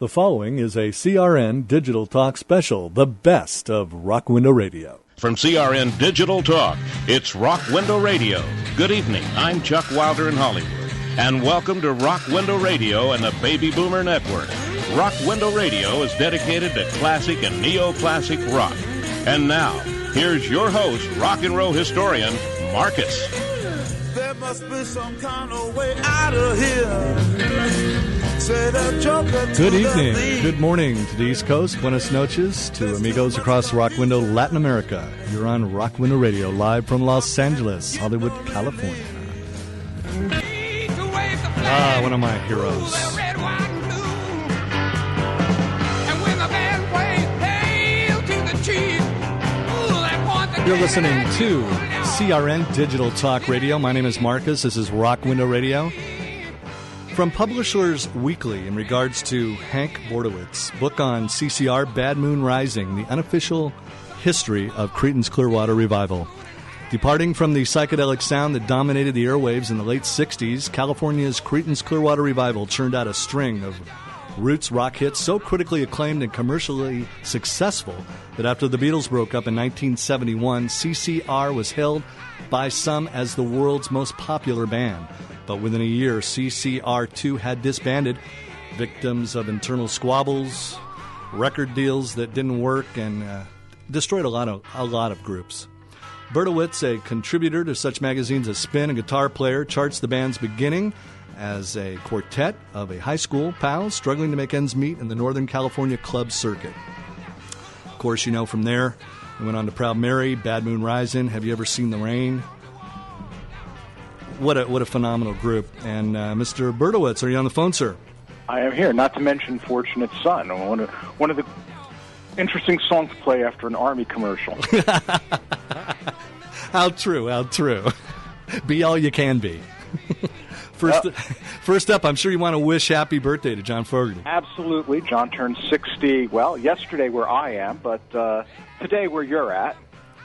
The following is a CRN Digital Talk special, the best of Rock Window Radio. From CRN Digital Talk, it's Rock Window Radio. Good evening, I'm Chuck Wilder in Hollywood, and welcome to Rock Window Radio and the Baby Boomer Network. Rock Window Radio is dedicated to classic and neo-classic rock. And now, here's your host, rock and roll historian, Marcus. There must be some kind of way out of here. Good evening, good morning to the East Coast, buenas noches to amigos across Rock Window, Latin America. You're on Rock Window Radio, live from Los Angeles, Hollywood, California. One of my heroes. You're listening to CRN Digital Talk Radio. My name is Marcus. This is Rock Window Radio. From Publishers Weekly in regards to Hank Bordowitz, book on CCR, Bad Moon Rising, the unofficial history of Creedence Clearwater Revival. Departing from the psychedelic sound that dominated the airwaves in the late 60s, California's Creedence Clearwater Revival churned out a string of roots rock hits so critically acclaimed and commercially successful that after the Beatles broke up in 1971, CCR was hailed by some as the world's most popular band. But within a year, CCR2 had disbanded, victims of internal squabbles, record deals that didn't work, and destroyed a lot of groups. Bordowitz, a contributor to such magazines as Spin and Guitar Player, charts the band's beginning as a quartet of a high school pals struggling to make ends meet in the Northern California club circuit. Of course, you know from there, we went on to Proud Mary, Bad Moon Rising, Have You Ever Seen the Rain? What a phenomenal group. And Mr. Bordowitz, are you on the phone, sir? I am here, not to mention Fortunate Son, one of the interesting songs to play after an Army commercial. How true. Be all you can be. First up, I'm sure you want to wish happy birthday to John Fogerty. Absolutely. John turned 60, well, yesterday where I am, but today where you're at.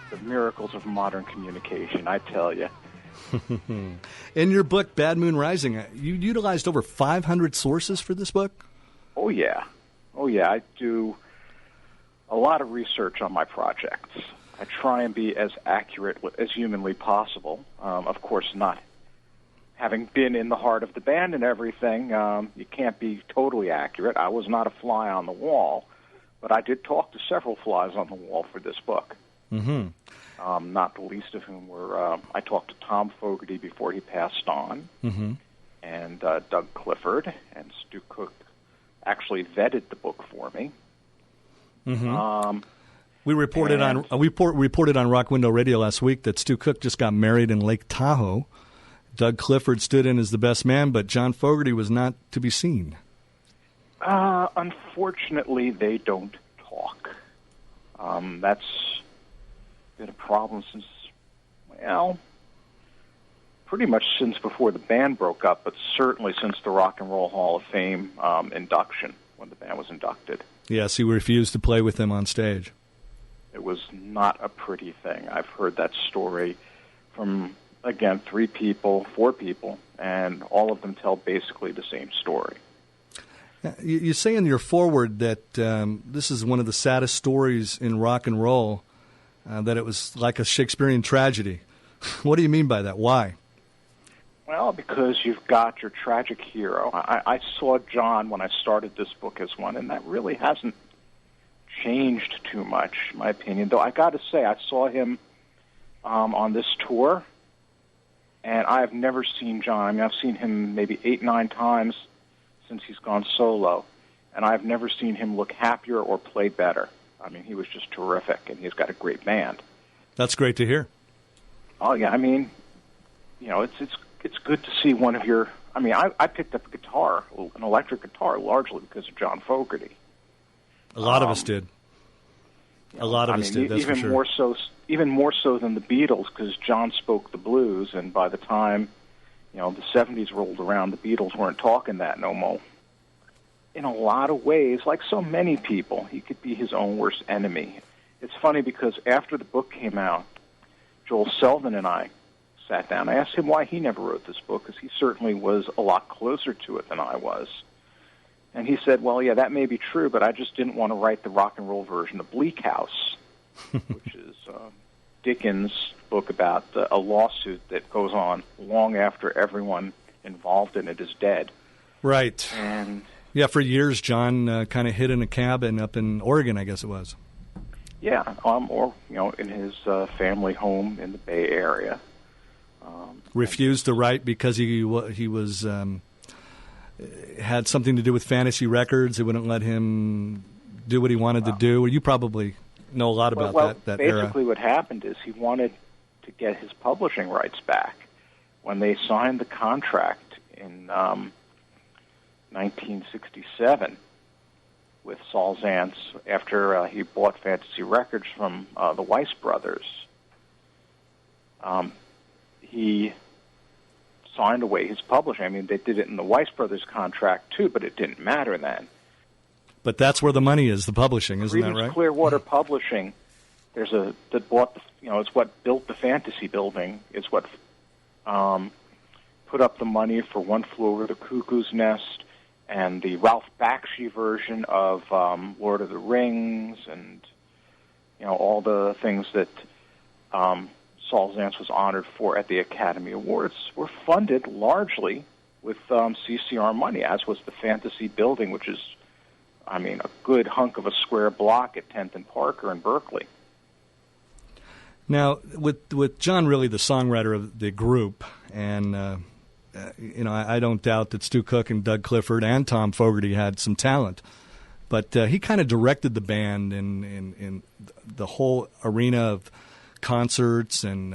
The miracles of modern communication, I tell you. In your book, Bad Moon Rising, you utilized over 500 sources for this book? Oh, yeah. I do a lot of research on my projects. I try and be as accurate as humanly possible. Of course, not having been in the heart of the band and everything, you can't be totally accurate. I was not a fly on the wall, but I did talk to several flies on the wall for this book. Mm-hmm. Not the least of whom were, I talked to Tom Fogerty before he passed on, mm-hmm. and Doug Clifford, and Stu Cook actually vetted the book for me. Mm-hmm. We reported on Rock Window Radio last week that Stu Cook just got married in Lake Tahoe. Doug Clifford stood in as the best man, but John Fogerty was not to be seen. Unfortunately, they don't talk. That's been a problem since, pretty much since before the band broke up, but certainly since the Rock and Roll Hall of Fame induction, when the band was inducted. Yes, he refused to play with them on stage. It was not a pretty thing. I've heard that story from, again, 4 people, and all of them tell basically the same story. You say in your foreword that this is one of the saddest stories in rock and roll, that it was like a Shakespearean tragedy. What do you mean by that? Why? Well, because you've got your tragic hero. I saw John when I started this book as one, and that really hasn't changed too much, in my opinion. Though I got to say, I saw him on this tour, and I have never seen John. I mean, I've seen him maybe 8, 9 times since he's gone solo, and I've never seen him look happier or play better. I mean, he was just terrific, and he's got a great band. That's great to hear. Oh, yeah, I mean, it's good to see one of your... I mean, I picked up a guitar, an electric guitar, largely because of John Fogerty. A lot of us did. A lot of us did, that's even for sure. Even more so than the Beatles, because John spoke the blues, and by the time, the 70s rolled around, the Beatles weren't talking that no more. In a lot of ways, like so many people, he could be his own worst enemy. It's funny because after the book came out, Joel Selvin and I sat down. I asked him why he never wrote this book, because he certainly was a lot closer to it than I was. And he said, well, yeah, that may be true, but I just didn't want to write the rock and roll version of Bleak House, which is Dickens' book about a lawsuit that goes on long after everyone involved in it is dead. Right. And yeah, for years, John kind of hid in a cabin up in Oregon, I guess it was. yeah, or in his family home in the Bay Area. Refused to write because he was had something to do with Fantasy Records. They wouldn't let him do what he wanted to do. You probably know a lot about that era. Basically what happened is he wanted to get his publishing rights back. When they signed the contract in 1967 with Saul Zaentz after he bought Fantasy Records from the Weiss brothers, he signed away his publishing. I mean, they did it in the Weiss brothers contract too, but it didn't matter then. But that's where the money is, the publishing, isn't that right? Clearwater Publishing, it's what built the Fantasy Building. It's what put up the money for One Flew Over the Cuckoo's Nest and the Ralph Bakshi version of Lord of the Rings, and all the things that Saul Zaentz was honored for at the Academy Awards were funded largely with CCR money, as was the Fantasy Building, which is, a good hunk of a square block at 10th and Parker in Berkeley. Now, with John really the songwriter of the group, and I don't doubt that Stu Cook and Doug Clifford and Tom Fogerty had some talent, but he kind of directed the band in the whole arena of concerts and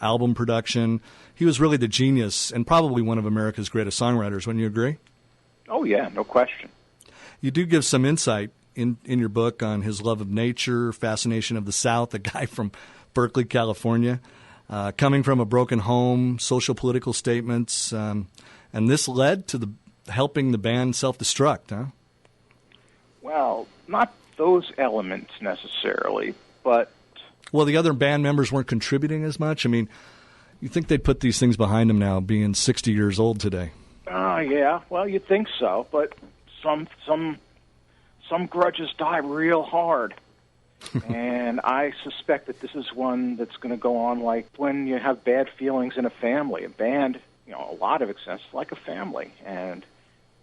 album production. He was really the genius and probably one of America's greatest songwriters. Wouldn't you agree? Oh, yeah, no question. You do give some insight in your book on his love of nature, fascination of the South, a guy from Berkeley, California, coming from a broken home, social political statements, and this led to helping the band self-destruct, huh? Well, not those elements necessarily, but... Well, the other band members weren't contributing as much? I mean, you think they'd put these things behind them now, being 60 years old today? Yeah, well, you'd think so, but some grudges die real hard. And I suspect that this is one that's going to go on like when you have bad feelings in a family. A band, a lot of extent, is like a family. And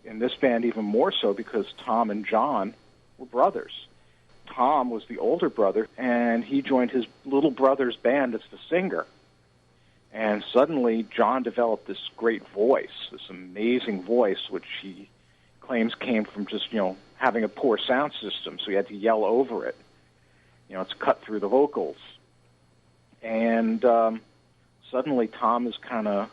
in this band even more so because Tom and John were brothers. Tom was the older brother, and he joined his little brother's band as the singer. And suddenly John developed this great voice, this amazing voice, which he claims came from just, having a poor sound system, so he had to yell over it. It's cut through the vocals. And suddenly Tom is kind of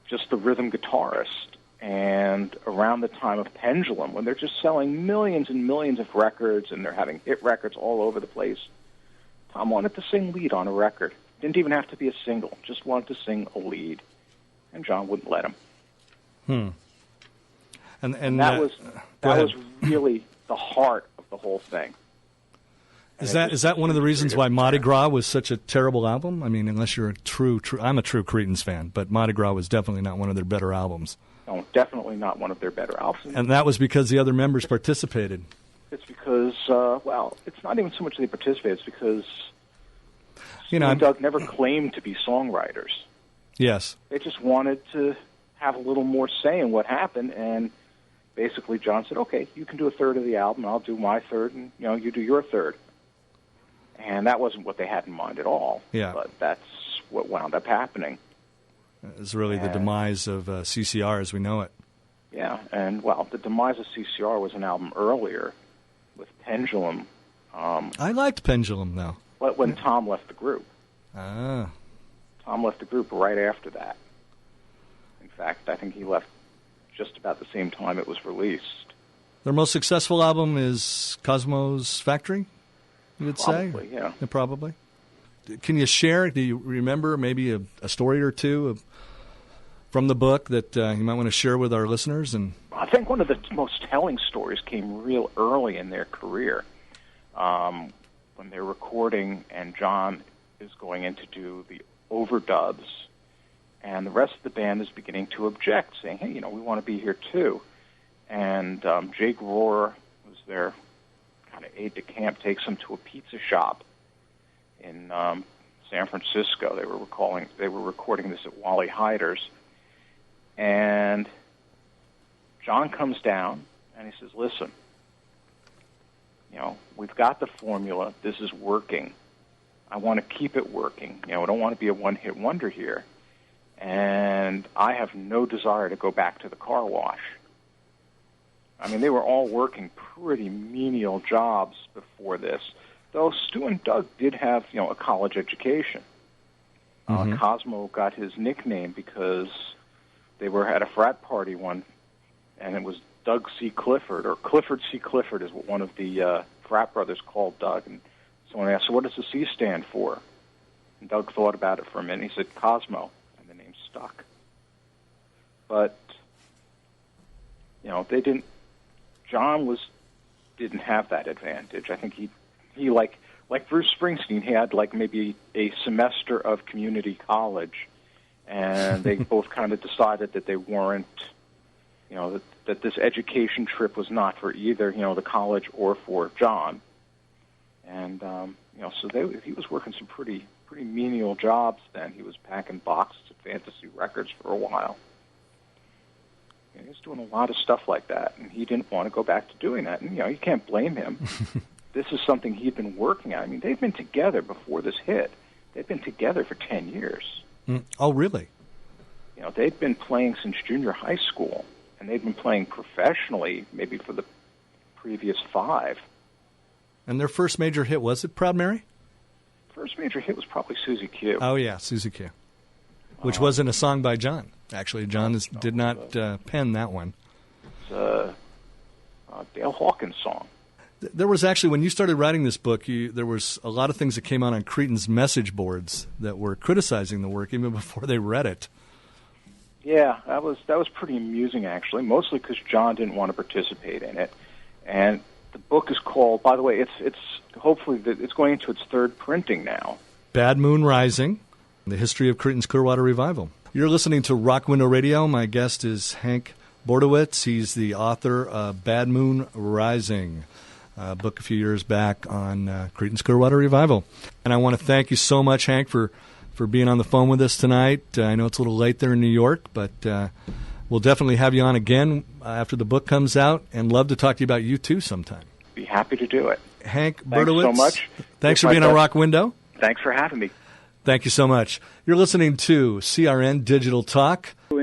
just the rhythm guitarist. And around the time of Pendulum, when they're just selling millions and millions of records and they're having hit records all over the place, Tom wanted to sing lead on a record. Didn't even have to be a single, just wanted to sing a lead. And John wouldn't let him. And that was really the heart of the whole thing. Is that one of the reasons why Mardi Gras was such a terrible album? I mean, unless you're a true I'm a true Cretans fan, but Mardi Gras was definitely not one of their better albums. No, definitely not one of their better albums. And that was because the other members participated. It's because, it's not even so much they participated. It's because Doug never claimed to be songwriters. Yes. They just wanted to have a little more say in what happened, and basically John said, okay, you can do a third of the album, I'll do my third, and you do your third. And that wasn't what they had in mind at all. Yeah. But that's what wound up happening. It was really the demise of CCR as we know it. Yeah, and, the demise of CCR was an album earlier with Pendulum. I liked Pendulum, though. When Tom left the group. Ah. Tom left the group right after that. In fact, I think he left just about the same time it was released. Their most successful album is Cosmo's Factory, you would say? Probably, yeah. Probably. Can you share, do you remember maybe a story or two from the book that you might want to share with our listeners? And I think one of the most telling stories came real early in their career when they're recording and John is going in to do the overdubs, and the rest of the band is beginning to object, saying, hey, we want to be here too. and Jake Rohrer was their kind of aide-de-camp, takes them to a pizza shop in San Francisco. They were recording this at Wally Heider's, and John comes down and he says, "Listen, we've got the formula. This is working. I want to keep it working. I don't want to be a one-hit wonder here, and I have no desire to go back to the car wash." I mean, they were all working pretty menial jobs before this, though Stu and Doug did have, a college education. Cosmo got his nickname because they were at a frat party and it was Doug C. Clifford, or Clifford C. Clifford is what one of the frat brothers called Doug. And someone asked, "So what does the C stand for?" And Doug thought about it for a minute. He said, "Cosmo," and the name stuck. But, they didn't. John didn't have that advantage. I think he like Bruce Springsteen, he had like maybe a semester of community college, and they both kind of decided that they weren't, that this education trip was not for either, the college or for John. And, so he was working some pretty menial jobs then. He was packing boxes of Fantasy Records for a while. He was doing a lot of stuff like that, and he didn't want to go back to doing that. And, you can't blame him. This is something he'd been working on. I mean, they've been together before this hit. They've been together for 10 years. Oh, really? They'd been playing since junior high school, and they'd been playing professionally maybe for the previous 5. And their first major hit, was it Proud Mary? First major hit was probably Susie Q. Oh, yeah, Susie Q, which wasn't a song by John. Actually, John did not pen that one. It's a Dale Hawkins song. There was actually, when you started writing this book, there was a lot of things that came out on Cretin's message boards that were criticizing the work even before they read it. Yeah, that was pretty amusing, actually, mostly because John didn't want to participate in it. And the book is called, by the way, it's hopefully it's going into its 3rd printing now. Bad Moon Rising, the history of Cretin's Clearwater Revival. You're listening to Rock Window Radio. My guest is Hank Bordowitz. He's the author of Bad Moon Rising, a book a few years back on Cretin's Clearwater Revival. And I want to thank you so much, Hank, for being on the phone with us tonight. I know it's a little late there in New York, but we'll definitely have you on again after the book comes out, and love to talk to you about U2 sometime. Be happy to do it. Hank Thanks Bordowitz. so much. Thanks for being on Rock Window. Thanks for having me. Thank you so much. You're listening to CRN Digital Talk.